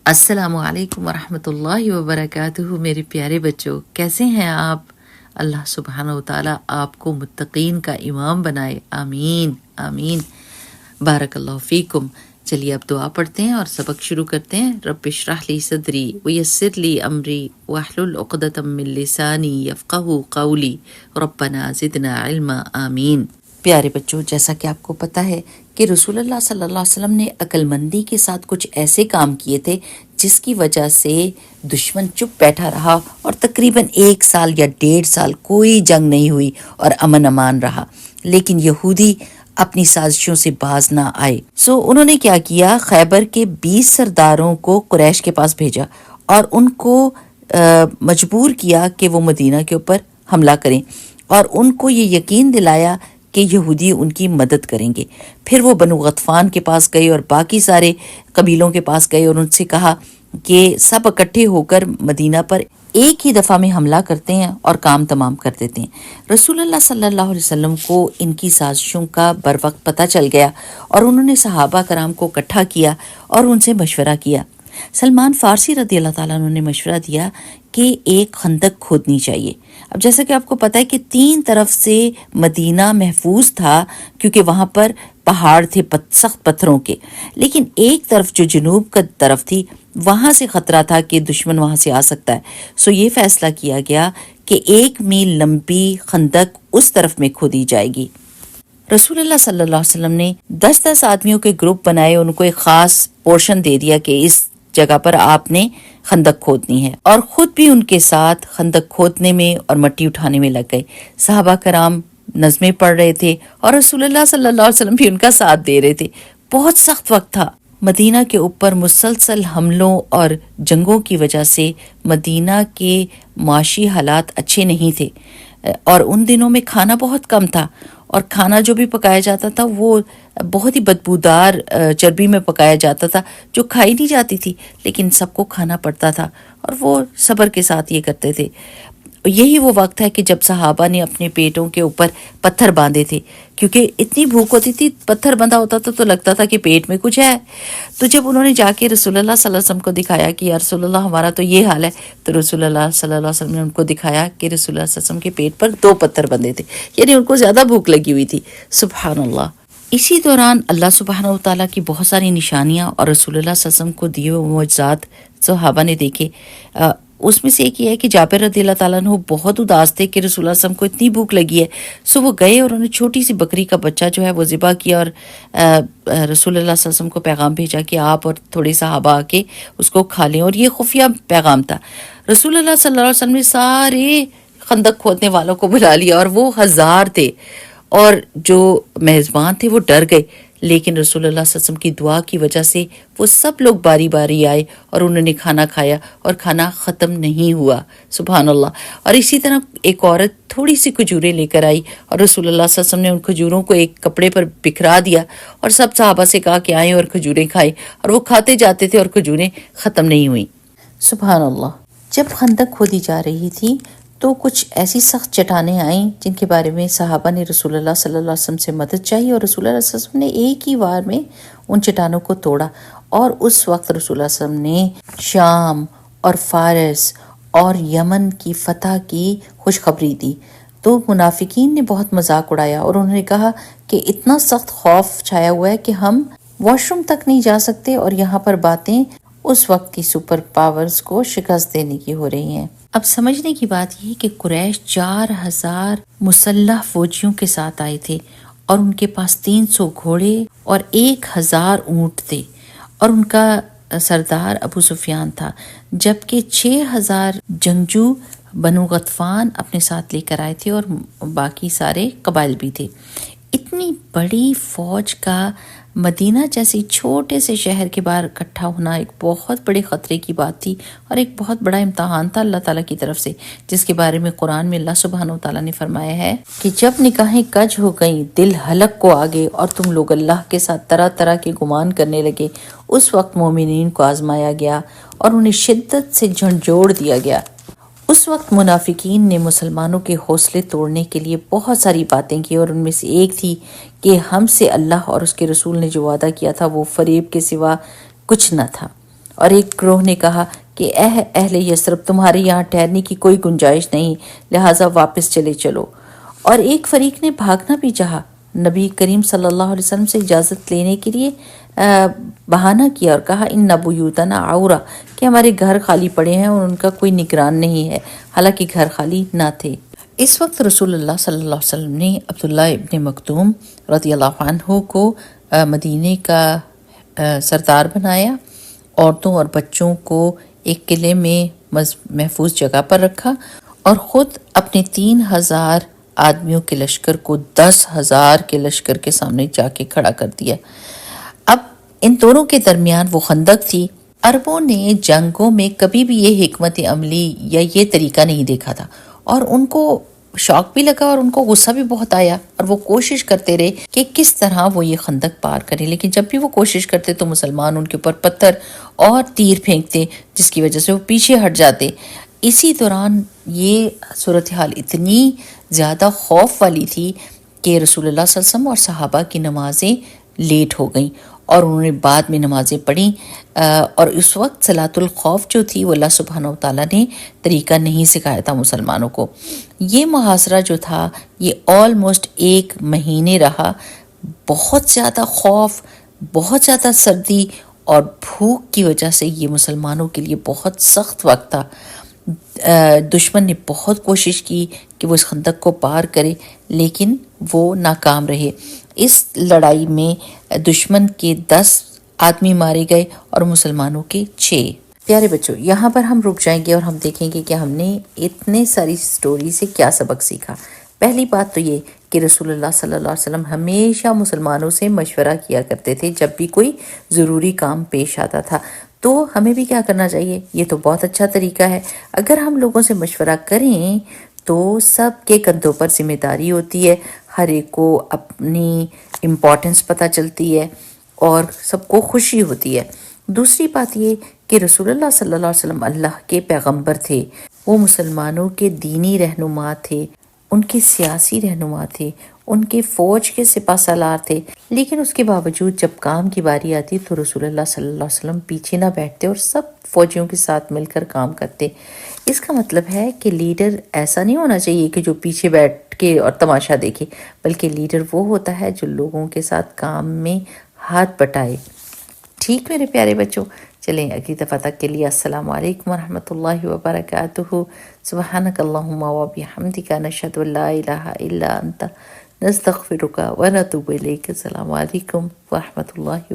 السلام علیکم ورحمۃ اللہ وبرکاتہ۔ میرے پیارے بچوں، کیسے ہیں آپ؟ اللہ سبحانہ و تعالیٰ آپ کو متقین کا امام بنائے، آمین آمین۔ بارک اللہ فیکم۔ چلیے اب دعا پڑھتے ہیں اور سبق شروع کرتے ہیں۔ رب اشرح لی صدری ویسر لی امری واحلل عقدۃ من لسانی یفقہوا قولی ربنا زدنا علما، آمین۔ پیارے بچوں، جیسا کہ آپ کو پتہ ہے کہ رسول اللہ صلی اللہ علیہ وسلم نے عقل مندی کے ساتھ کچھ ایسے کام کیے تھے جس کی وجہ سے دشمن چپ بیٹھا رہا اور تقریباً 1 سال یا 1.5 سال کوئی جنگ نہیں ہوئی اور امن امان رہا، لیکن یہودی اپنی سازشوں سے باز نہ آئے۔ انہوں نے کیا کیا؟ خیبر کے 20 سرداروں کو قریش کے پاس بھیجا اور ان کو مجبور کیا کہ وہ مدینہ کے اوپر حملہ کریں، اور ان کو یہ یقین دلایا کہ یہودی ان کی مدد کریں گے۔ پھر وہ بنو غطفان کے پاس گئے اور باقی سارے قبیلوں کے پاس گئے اور ان سے کہا کہ سب اکٹھے ہو کر مدینہ پر ایک ہی دفعہ میں حملہ کرتے ہیں اور کام تمام کر دیتے ہیں۔ رسول اللہ صلی اللہ علیہ وسلم کو ان کی سازشوں کا بروقت پتہ چل گیا اور انہوں نے صحابہ کرام کو اکٹھا کیا اور ان سے مشورہ کیا۔ سلمان فارسی رضی اللہ تعالیٰ عنہ نے مشورہ دیا کہ ایک خندق کھودنی چاہیے۔ اب جیسا کہ آپ کو پتہ ہے کہ 3 طرف سے مدینہ محفوظ تھا کیونکہ وہاں پر پہاڑ تھے سخت پتھروں کے، لیکن ایک طرف جو جنوب کا طرف تھی وہاں سے خطرہ تھا کہ دشمن وہاں سے آ سکتا ہے۔ یہ فیصلہ کیا گیا کہ 1 میل لمبی خندق اس طرف میں کھودی جائے گی۔ رسول اللہ صلی اللہ علیہ وسلم نے 10 آدمیوں کے گروپ بنائے، ان کو ایک خاص پورشن دے دیا کہ اس جگہ پر آپ نے خندق کھودنی ہے، اور خود بھی ان کے ساتھ خندق کھودنے میں اور مٹی اٹھانے میں لگ گئے۔ صحابہ کرام نظمیں پڑھ رہے تھے اور رسول اللہ صلی اللہ علیہ وسلم بھی ان کا ساتھ دے رہے تھے۔ بہت سخت وقت تھا۔ مدینہ کے اوپر مسلسل حملوں اور جنگوں کی وجہ سے مدینہ کے معاشی حالات اچھے نہیں تھے، اور ان دنوں میں کھانا بہت کم تھا، اور کھانا جو بھی پکایا جاتا تھا وہ بہت ہی بدبودار چربی میں پکایا جاتا تھا جو کھائی نہیں جاتی تھی، لیکن سب کو کھانا پڑتا تھا اور وہ صبر کے ساتھ یہ کرتے تھے۔ یہی وہ وقت ہے کہ جب صحابہ نے اپنے پیٹوں کے اوپر پتھر باندھے تھے، کیونکہ اتنی بھوک ہوتی تھی، پتھر بندھا ہوتا تھا تو لگتا تھا کہ پیٹ میں کچھ ہے۔ تو جب انہوں نے جا کے رسول اللہ صلی اللہ علیہ وسلم کو دکھایا کہ یا رسول اللہ ہمارا تو یہ حال ہے، تو رسول اللہ صلی اللہ علیہ وسلم نے ان کو دکھایا کہ رسول اللہ صلی اللہ علیہ وسلم کے پیٹ پر 2 پتھر بندھے تھے، یعنی ان کو زیادہ بھوک لگی ہوئی تھی۔ سبحان اللہ۔ اسی دوران اللہ سبحانہ و تعالیٰ کی بہت ساری نشانیاں اور رسول اللہ صلی اللہ علیہ وسلم کو دیے ہوئے معجزات صحابہ نے دیکھے۔ اس میں سے ایک یہ ہے کہ جابر رضی اللہ تعالیٰ عنہ بہت اداس تھے کہ رسول اللہ صلی اللہ علیہ وسلم کو اتنی بھوک لگی ہے، وہ گئے اور انہوں نے چھوٹی سی بکری کا بچہ جو ہے وہ ذبح کیا، اور رسول اللہ صلی اللہ علیہ وسلم کو پیغام بھیجا کہ آپ اور تھوڑے صحابہ آ کے اس کو کھا لیں، اور یہ خفیہ پیغام تھا۔ رسول اللہ صلی اللہ علیہ وسلم نے سارے خندق کھودنے والوں کو بلا لیا، اور وہ 1000 تھے، اور جو میزبان تھے وہ ڈر گئے، لیکن رسول اللہ صلی اللہ علیہ وسلم کی دعا کی وجہ سے وہ سب لوگ باری باری آئے اور انہوں نے کھانا کھایا اور کھانا ختم نہیں ہوا۔ سبحان اللہ۔ اور اسی طرح ایک عورت تھوڑی سی کھجوریں لے کر آئی اور رسول اللہ صلی اللہ علیہ وسلم نے ان کھجوروں کو ایک کپڑے پر بکھرا دیا اور سب صحابہ سے کہا کہ آئیں اور کھجوریں کھائیں، اور وہ کھاتے جاتے تھے اور کھجوریں ختم نہیں ہوئیں۔ سبحان اللہ۔ جب خندق کھودی جا رہی تھی تو کچھ ایسی سخت چٹانیں آئیں جن کے بارے میں صحابہ نے رسول اللہ صلی اللہ علیہ وسلم سے مدد چاہی، اور رسول اللہ صلی اللہ علیہ وسلم نے ایک ہی وار میں ان چٹانوں کو توڑا، اور اس وقت رسول اللہ صلی اللہ علیہ وسلم نے شام اور فارس اور یمن کی فتح کی خوشخبری دی۔ تو منافقین نے بہت مذاق اڑایا اور انہوں نے کہا کہ اتنا سخت خوف چھایا ہوا ہے کہ ہم واش روم تک نہیں جا سکتے، اور یہاں پر باتیں اس وقت کی سپر پاورز کو شکست دینے کی ہو رہی ہیں۔ اب سمجھنے کی بات یہ کہ قریش 4000 مسلح فوجیوں کے ساتھ آئے تھے، اور ان کے پاس 300 گھوڑے اور 1000 اونٹ تھے، اور ان کا سردار ابو سفیان تھا، جبکہ 6000 جنگجو بنو غطفان اپنے ساتھ لے کر آئے تھے، اور باقی سارے قبائل بھی تھے۔ اتنی بڑی فوج کا مدینہ جیسی چھوٹے سے شہر کے باہر اکٹھا ہونا ایک بہت بڑے خطرے کی بات تھی، اور ایک بہت بڑا امتحان تھا اللہ تعالیٰ کی طرف سے، جس کے بارے میں قرآن میں اللہ سبحانہ و تعالیٰ نے فرمایا ہے کہ جب نکاحیں کج ہو گئیں، دل حلق کو آگے، اور تم لوگ اللہ کے ساتھ طرح طرح کے گمان کرنے لگے، اس وقت مومنین کو آزمایا گیا اور انہیں شدت سے جھنجھوڑ دیا گیا۔ اس وقت منافقین نے مسلمانوں کے حوصلے توڑنے کے لیے بہت ساری باتیں کی، اور ان میں سے ایک تھی کہ ہم سے اللہ اور اس کے رسول نے جو وعدہ کیا تھا وہ فریب کے سوا کچھ نہ تھا۔ اور ایک گروہ نے کہا کہ اہل یثرب، تمہارے یہاں ٹھہرنے کی کوئی گنجائش نہیں، لہٰذا واپس چلے چلو۔ اور ایک فریق نے بھاگنا بھی چاہا، نبی کریم صلی اللہ علیہ وسلم سے اجازت لینے کے لیے بہانہ کیا اور کہا ان بیوتنا عورہ، کہ ہمارے گھر خالی پڑے ہیں اور ان کا کوئی نگران نہیں ہے، حالانکہ گھر خالی نہ تھے۔ اس وقت رسول اللہ صلی اللہ علیہ وسلم نے عبداللہ ابن مکتوم رضی اللہ عنہ کو مدینے کا سردار بنایا، عورتوں اور بچوں کو ایک قلعے میں محفوظ جگہ پر رکھا اور خود اپنے 3000 آدمیوں کے لشکر کو 10,000 کے لشکر کے سامنے جا کے کھڑا کر دیا۔ اب ان دونوں کے درمیان وہ خندق تھی۔ عربوں نے جنگوں میں کبھی بھی یہ حکمت عملی یا یہ طریقہ نہیں دیکھا تھا، اور ان کو شوق بھی لگا اور ان کو غصہ بھی بہت آیا، اور وہ کوشش کرتے رہے کہ کس طرح وہ یہ خندق پار کریں، لیکن جب بھی وہ کوشش کرتے تو مسلمان ان کے اوپر پتھر اور تیر پھینکتے، جس کی وجہ سے وہ پیچھے ہٹ جاتے۔ اسی دوران یہ صورتحال اتنی زیادہ خوف والی تھی کہ رسول اللہ صلی اللہ علیہ وسلم اور صحابہ کی نمازیں لیٹ ہو گئیں، اور انہوں نے بعد میں نمازیں پڑھیں، اور اس وقت صلاۃ الخوف جو تھی وہ اللہ سبحانہ و تعالیٰ نے طریقہ نہیں سکھایا تھا مسلمانوں کو۔ یہ محاصرہ جو تھا یہ آلموسٹ 1 مہینے رہا۔ بہت زیادہ خوف، بہت زیادہ سردی اور بھوک کی وجہ سے یہ مسلمانوں کے لیے بہت سخت وقت تھا۔ دشمن نے بہت کوشش کی کہ وہ اس خندق کو پار کرے، لیکن وہ ناکام رہے۔ اس لڑائی میں دشمن کے 10 آدمی مارے گئے اور مسلمانوں کے 6۔ پیارے بچوں، یہاں پر ہم رک جائیں گے اور ہم دیکھیں گے کہ ہم نے اتنے ساری سٹوری سے کیا سبق سیکھا۔ پہلی بات تو یہ کہ رسول اللہ صلی اللہ علیہ وسلم ہمیشہ مسلمانوں سے مشورہ کیا کرتے تھے جب بھی کوئی ضروری کام پیش آتا تھا۔ تو ہمیں بھی کیا کرنا چاہیے؟ یہ تو بہت اچھا طریقہ ہے۔ اگر ہم لوگوں سے مشورہ کریں تو سب کے کندھوں پر ذمہ داری ہوتی ہے، ہر ایک کو اپنی امپورٹنس پتہ چلتی ہے اور سب کو خوشی ہوتی ہے۔ دوسری بات یہ کہ رسول اللہ صلی اللہ علیہ وسلم اللہ کے پیغمبر تھے، وہ مسلمانوں کے دینی رہنما تھے، ان کے سیاسی رہنما تھے، ان کے فوج کے سپہ سالار تھے، لیکن اس کے باوجود جب کام کی باری آتی تو رسول اللہ صلی اللہ علیہ وسلم پیچھے نہ بیٹھتے اور سب فوجیوں کے ساتھ مل کر کام کرتے۔ اس کا مطلب ہے کہ لیڈر ایسا نہیں ہونا چاہیے کہ جو پیچھے بیٹھ کے اور تماشا دیکھے، بلکہ لیڈر وہ ہوتا ہے جو لوگوں کے ساتھ کام میں ہاتھ بٹائے۔ ٹھیک میرے پیارے بچوں، چلیں اگلی دفعہ تک کے لیے السلام علیکم ورحمۃ اللہ وبرکاتہ۔ سبحانک اللہم و بحمدک، نشہد ان لا الہ الا انت، نستغفرک و نتوب الیک۔ السلام علیکم ورحمۃ اللہ وبرکاتہ۔